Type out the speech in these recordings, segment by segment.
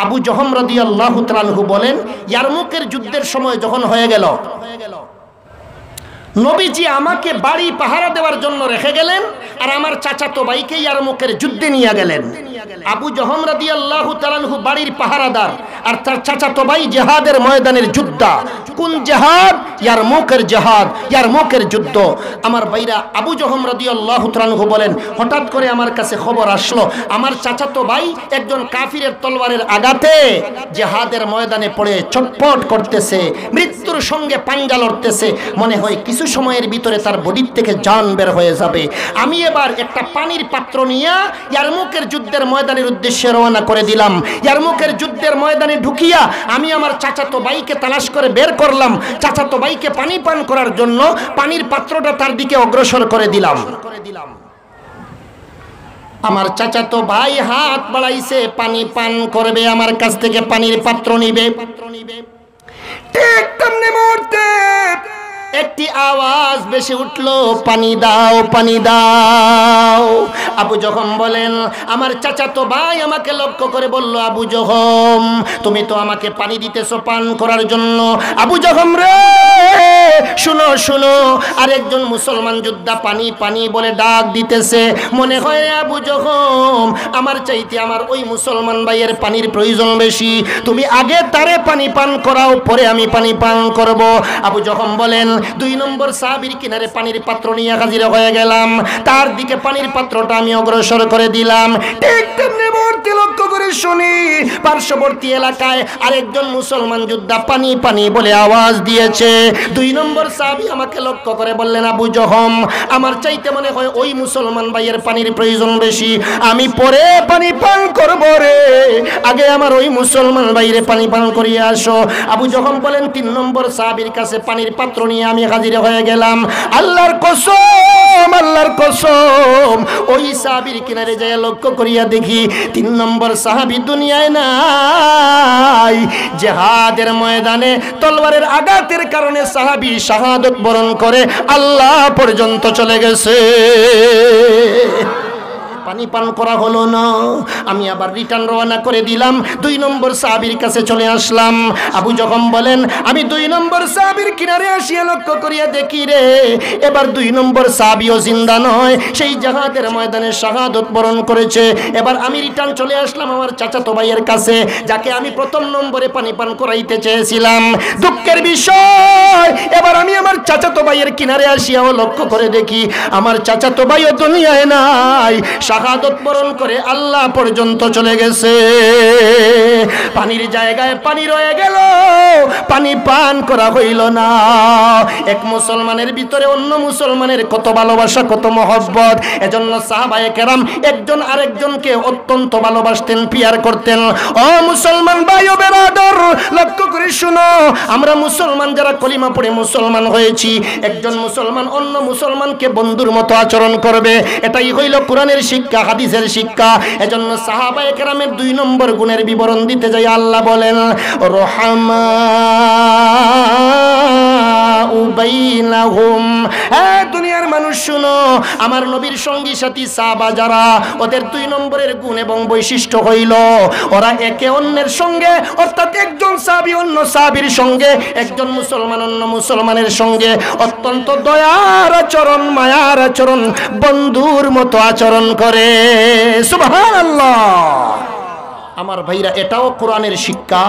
আবু জহম রাদিয়াল্লাহু তাআলা আনহু বলেন, ইয়ারমুকের যুদ্ধের সময় যখন হয়ে গেল, নবীজি আমাকে বাড়ি পাহারা দেওয়ার জন্য রেখে গেলেন, আর আমার চাচাতো ভাইকে ইয়ারমুকের যুদ্ধে নিয়ে গেলেন। আবু জহম রাদিয়াল্লাহু তাআলা আনহু বাড়ির পাহারাদার, আর তার চাচাতো ভাই জিহাদের ময়দানের যোদ্ধা। কোন জিহাদ? ইয়ারমুকের জিহাদ, ইয়ারমুকের যুদ্ধ। আমার ভাইরা, আবু জহম রাদিয়াল্লাহু তাআলা আনহু বলেন, হঠাৎ করে আমার কাছে খবর আসলো আমার চাচাতো ভাই একজন কাফিরের তলোয়ারের আঘাতে জিহাদের ময়দানে পড়ে ছটফট করতেছে, মৃত্যুর সঙ্গে পাঞ্জা লড়তেছে। মনে হয় কিছু সময়ের ভিতরে তার বডির থেকে জান বের হয়ে যাবে। আমি এবার একটা পানির পাত্র নিয়ে ইয়ারমুকের যুদ্ধের ময়দানের উদ্দেশ্যে রওনা করে দিলাম। ইয়ারমুকের যুদ্ধের ময়দানে ঢুকিয়া আমি আমার চাচাতো ভাইকে তালাশ করে বের করলাম। চাচাতো ভাইকে পানি পান করার জন্য পানির পাত্রটা তার দিকে অগ্রসর করে দিলাম। আমার চাচাতো ভাই হাত বাড়াইছে, পানি পান করবে, আমার কাছ থেকে পানির পাত্র নিবে। ঠিক তেমনি মুহূর্তে একটি আওয়াজ বেশি উঠলো, পানি দাও, পানি দাও। আবু জহম বলেন, আমার চাচাতো ভাই আমাকে লক্ষ্য করে বলল, আবু জহম তুমি তো আমাকে পানি দিতেছো পান করার জন্য। আবু জহম রে, শুনো শুনো, আরেকজন মুসলমান যোদ্ধা পানি পানি বলে ডাক দিতেছে। মনে হয় আবু জহম আমার চাইতে আমার ওই মুসলমান ভাইয়ের পানির প্রয়োজন বেশি, তুমি আগে তারে পানি পান করাও, পরে আমি পানি পান করব। আবু জহম বলেন, 2 নম্বর সাহাবীর কিনারে পানির পাত্র নিয়ে হাজির হয়ে গেলাম, তার দিকে পানির পাত্রটা আমি অগ্রসর করে দিলাম। ঠিক তেমনি মুহূর্তে লক্ষ্য করে শুনি পার্শ্ববর্তী এলাকায় আরেকজন মুসলমান যোদ্ধা পানি পানি বলে আওয়াজ দিয়েছে। 2 নম্বর সাহাবী আমাকে লক্ষ্য করে বললেন, আবু জহম আমার চাইতে মনে হয় ওই মুসলমান ভাইয়ের পানির প্রয়োজন বেশি, আমি পরে পানি পান করব রে, আগে আমার ওই মুসলমান ভাইয়ের পানি পান করিয়ে আসো। আবু জহম বলেন, 3 নম্বর সাহাবীর কাছে পানির পাত্র নিয়ে আমি হাজির হয়ে গেলাম। আল্লাহর কসম, আল্লাহর কসম, ওই সাহাবীর কিনারে যায় লক্ষ্য করিয়া দেখি 3 নম্বর সাহাবী দুনিয়ায় নাই। জিহাদের ময়দানে তলোয়ারের আঘাতের কারণে সাহাবী শাহাদত বরণ করে আল্লাহ পর্যন্ত চলে গেছে। পানি পান করা হলো না, আমি আবার রিটার্ন রওনা করে দিলাম। 2 নম্বর সাহাবীর কাছে চলে আসলাম। আবু জহম বলেন, আমি 2 নম্বর সাহাবীর কিনারে আসিয়া লক্ষ্য করিয়া দেখি রে, এবার 2 নম্বর সাহাবীও জিন্দা নয়, সেই জিহাদের ময়দানে শাহাদত বরণ করেছে। এবার আমি রিটার্ন চলে আসলাম আমার চাচাতো ভাইয়ের কাছে, যাকে আমি 1ম নম্বরে পানি পান করাইতে চেয়েছিলাম। দুঃখের বিষয়, এবার আমি আমার চাচাতো ভাইয়ের কিনারে আসিয়াও লক্ষ্য করে দেখি আমার চাচাতো ভাইও দুনিয়ায় নাই, শাহাদত বরণ করে আল্লাহ পর্যন্ত চলে গেছে। পানির জায়গায় পানি রয়ে গেল, পানি পান করা হইল না। এক মুসলমানের ভিতরে অন্য মুসলমানের কত ভালোবাসা, কত মহব্বত। এজন্য সাহাবায়ে কেরাম একজন আরেকজনকে অত্যন্ত ভালোবাসতেন, পিয়ার করতেন। ও মুসলমান ভাই ও বেরাদর, লক্ষ্য করে শুনো, আমরা মুসলমান যারা কলিমা পড়ে মুসলমান হয়েছি, একজন মুসলমান অন্য মুসলমানকে বন্ধুর মতো আচরণ করবে, এটাই হইল কোরআনের শিক্ষা, হাদিসের শিক্ষা। এজন্য সাহাবায়ে কেরামের 2 নম্বর গুণের বিবরণ দিতে যাই আল্লাহ বলেন, রহমা বাইনাহুম। হ্যাঁ দুনিয়ার মানুষ শুনো, আমার নবীর সঙ্গী সাথী সাহাবা যারা, ওদের 2 নম্বরের গুণ এবং বৈশিষ্ট্য হইল ওরা একে অন্যের সঙ্গে, অর্থাৎ একজন সাহাবী অন্য সাহাবীর সঙ্গে, একজন মুসলমান অন্য মুসলমানের সঙ্গে অত্যন্ত দয়ার আচরণ, মায়ার আচরণ, বন্ধুর মতো আচরণ করে। সুবহানাল্লাহ। আমার ভাইরা, এটাও কোরআনের শিক্ষা,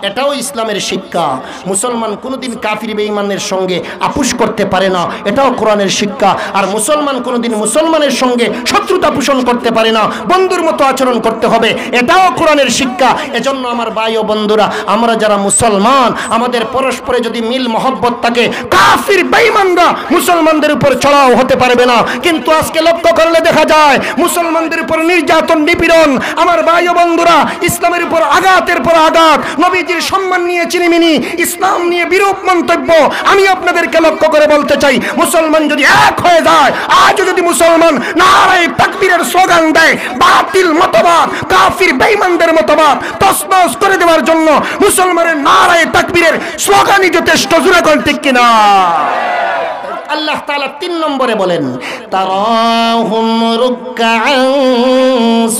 এটাও ইসলামের শিক্ষা। মুসলমান কোনোদিন কাফির বেঈমানের সঙ্গে আপোষ করতে পারে না, এটাও কোরআনের শিক্ষা। আর মুসলমান কোনোদিন মুসলমানের সঙ্গে শত্রুতা পোষণ করতে পারে না, বন্ধুর মতো আচরণ করতে হবে, এটাও কোরআনের শিক্ষা। এজন্য আমার ভাই ও বন্ধুরা, আমরা যারা মুসলমান, আমাদের পরস্পরে যদি মিল মহব্বত থাকে, কাফির বেঈমানরা মুসলমানদের উপর চড়াও হতে পারবে না। কিন্তু আজকে লক্ষ্য করলে দেখা যায় মুসলমানদের উপর নির্যাতন, নিপীড়ন। আমার ভাই ও বন্ধুরা, ইসলামের উপর আঘাতের পর আঘাত, নবীজির সম্মান নিয়ে চিনিমিনি, ইসলাম নিয়ে বিরূপ মন্তব্য। আমি আপনাদেরকে লক্ষ্য করে বলতে চাই, মুসলমান যদি এক হয়ে যায়, আজ যদি মুসলমান নারায়ে তাকবীরের স্লোগান দেয়, বাতিল মতবাদ, কাফির বেঈমানদের মতবাদ তছনছ করে দেওয়ার জন্য মুসলমানের নারায়ে তাকবীরের স্লোগানই যথেষ্ট। জোরে কোন ঠিক কিনা? আল্লাহ তাআলা 3 নম্বরে বলেন, তারাহুম রুকআন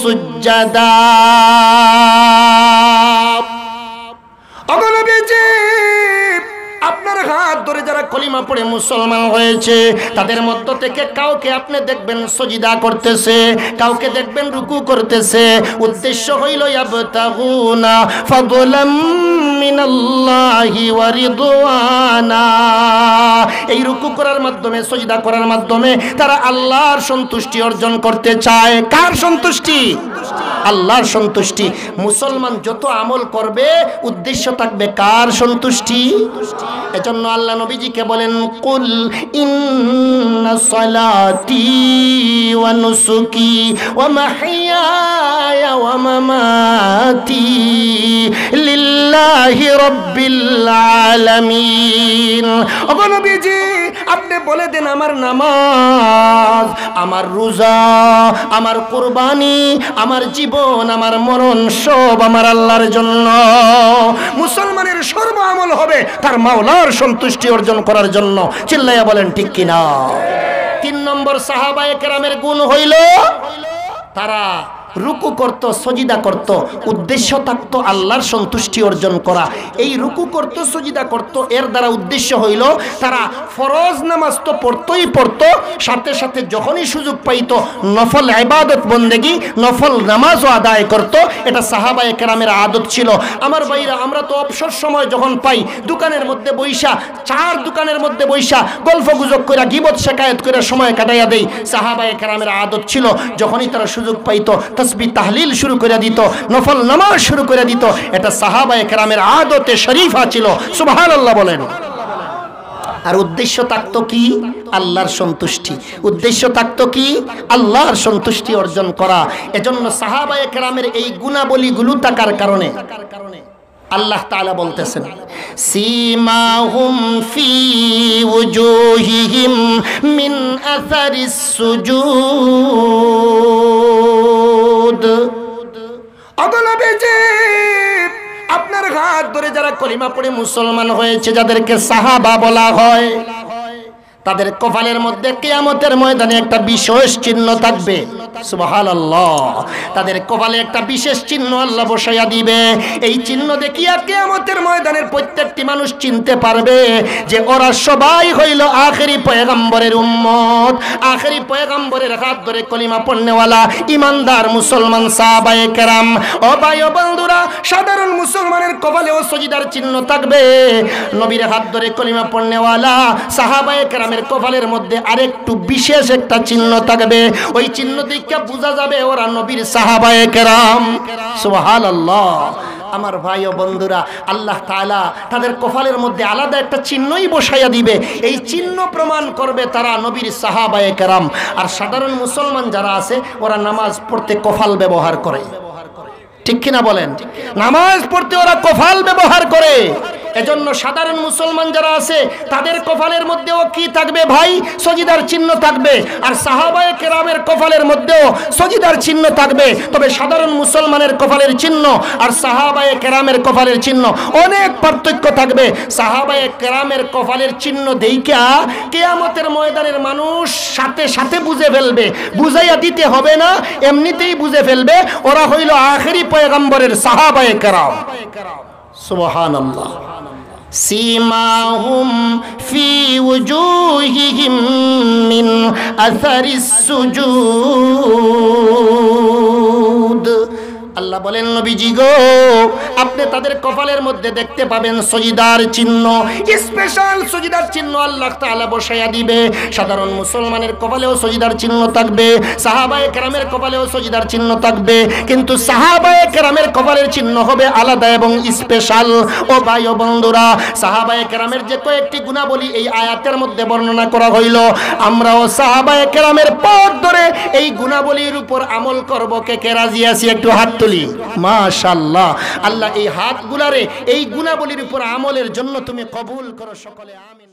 সুজ্জাদা। কলিমা পড়ে মুসলমান হয়েছে তাদের মধ্য থেকে কাউকে আপনি দেখবেন সজিদা করতেছে, কাউকে দেখবেন রুকু করতেছে, উদ্দেশ্য হইল ইয়াবতাগুনা ফাদলাম মিনাল্লাহি ওয়া রিদওয়ানা। এই রুকু করার মাধ্যমে সজিদা করার মাধ্যমে তারা আল্লাহর সন্তুষ্টি অর্জন করতে চায়। কার সন্তুষ্টি? আল্লাহর সন্তুষ্টি। মুসলমান যত আমল করবে উদ্দেশ্য থাকবে কার সন্তুষ্টি? এজন্য আল্লাহ নবীজিকে বলেন কুল ইন্না সালাতি ওয়া নুসুকি ওয়া মাহইয়ায়া ওয়া মামাতি লিল্লাহি রাব্বিল আলামিন। ওগো নবীজি আপনি বলে দেন আমার নামাজ, আমার রোজা, আমার কুরবানি, আমার জীবন, আমার মরণ সব আমার আল্লাহর জন্য। মুসলমানের সর্ব আমল হবে তার মাওলার সন্তুষ্টি অর্জন করার জন্য। চিল্লাইয়া বলেন ঠিক কিনা? 3 নম্বর সাহাবায়ে কেরামের গুণ হইল তারা রুকু করত, সজিদা করত, উদ্দেশ্য থাকতো আল্লাহর সন্তুষ্টি অর্জন করা। এই রুকু করত, সজিদা করত, এর দ্বারা উদ্দেশ্য হইল তারা ফরজ নামাজ তো পড়তই পড়তো, সাথে সাথে যখনই সুযোগ পাইত নফল ইবাদত বন্দেগি, নফল নামাজও আদায় করত। এটা সাহাবায়ে কেরামের আদত ছিল। আমার ভাইরা আমরা তো অবসর সময় যখন পাই দোকানের মধ্যে বইসা, চার দোকানের মধ্যে বইসা গল্প গুজব করে গীবত শেকায়েত করে সময় কাটাইয়া দেই। সাহাবায়ে কেরামের আদত ছিল যখনই তারা সুযোগ পাইত তাসবিহ তাহলিল শুরু করে দিত, নফল নামাজ শুরু করে দিত। এটা সাহাবায়ে কেরামের আদতে শরীফা ছিল। সুবহানাল্লাহ বলেন। আর উদ্দেশ্য থাকতো কি? আল্লাহর সন্তুষ্টি। উদ্দেশ্য থাকতো কি? আল্লাহর সন্তুষ্টি অর্জন করা। এজন্য সাহাবায়ে কেরামের এই গুণাবলীগুলো থাকার কারণে আল্লাহ তাআলা বলতেছেন সীমাহুম ফি ওজুহিহিম মিন আসারিস সুজুদ। অগনবীজি আপনার হাত ধরে যারা কলিমা পড়ে মুসলমান হয়েছে, যাদেরকে সাহাবা বলা হয়, তাদের কপালের মধ্যে কিয়ামতের ময়দানে একটা বিশেষ চিহ্ন থাকবে। সুবহানাল্লাহ। তাদের কপালে একটা বিশেষ চিহ্ন আল্লাহ বসাইয়া দিবে। এই চিহ্ন দেখিয়া কিয়ামতের ময়দানের প্রত্যেকটি মানুষ চিনতে পারবে যে ওরা সবাই হইল আখেরি পয়গম্বরের উম্মত, আখেরি পয়গম্বরের হাত ধরে কলিমা পড়নেওয়ালা ইমানদার মুসলমান সাহাবায়ে কেরাম। ও ভাই ও বন্ধুরা, সাধারণ মুসলমানের কপালেও সজিদার চিহ্ন থাকবে। নবীর হাত ধরে কলিমা পড়নেওয়ালা সাহাবায়ে কেরাম কপালের মধ্যে আরেকটু বিশেষ একটা চিহ্ন থাকবে। ওই চিহ্ন দেখে বোঝা যাবে ওরা নবীর সাহাবায়ে কেরাম। সুবহানাল্লাহ। আমার ভাই ও বন্ধুরা, আল্লাহ তাআলা তাদের কপালের মধ্যে আলাদা একটা চিহ্নই বসাইয়া দিবে। এই চিহ্ন প্রমাণ করবে তারা নবীর সাহাবায়ে কেরাম। আর সাধারণ মুসলমান যারা আছে ওরা নামাজ পড়তে কপাল ব্যবহার করে, ঠিক কিনা বলেন? নামাজ পড়তে ওরা কপাল ব্যবহার করে। এজন্য সাধারণ মুসলমান যারা আছে তাদের কপালের মধ্যেও কি থাকবে ভাই? সজিদার চিহ্ন থাকবে। আর সাহাবায়ে কেরামের কপালের মধ্যেও সজিদার চিহ্ন থাকবে। তবে সাধারণ মুসলমানের কপালের চিহ্ন আর সাহাবায়ে কেরামের কপালের চিহ্ন অনেক পার্থক্য থাকবে। সাহাবায়ে কেরামের কপালের চিহ্ন দেইখা কিয়ামতের ময়দানের মানুষ সাথে সাথে বুঝে ফেলবে, বুঝাইয়া দিতে হবে না, এমনিতেই বুঝে ফেলবে ওরা হইল আখেরি পয়গম্বরের সাহাবায়ে কেরাম। সুবহানাল্লাহ। সীমাহুম ফি ওজুহিহিম মিন আসারিস সুজুদ। আল্লাহ বলেন নবীজি গো আপনি তাদের কপালের মধ্যে দেখতে পাবেন সজিদার চিহ্ন, স্পেশাল সজিদার চিহ্ন আল্লাহ তাআলা বসাইয়া দিবে। সাধারণ মুসলমানের কপালেও সজিদার চিহ্ন থাকবে, সাহাবায়ে কেরামের কপালেও সজিদার চিহ্ন থাকবে, কিন্তু সাহাবায়ে কেরামের কপালের চিহ্ন হবে আলাদা এবং স্পেশাল। ও ভাই ও বন্ধুরা, সাহাবায়ে কেরামের যে কয়েকটি গুণাবলী এই আয়াতের মধ্যে বর্ণনা করা হইল, আমরাও সাহাবায়ে কেরামের পথ ধরে এই গুণাবলীর উপর আমল করব। কে কে রাজি আছি? একটু হাত তুলি। মাশাআল্লাহ। আল্লাহ এই হাতগুলারে এই গুণাবলীর উপর আমলের জন্য তুমি কবুল করো। সকলে আমিন।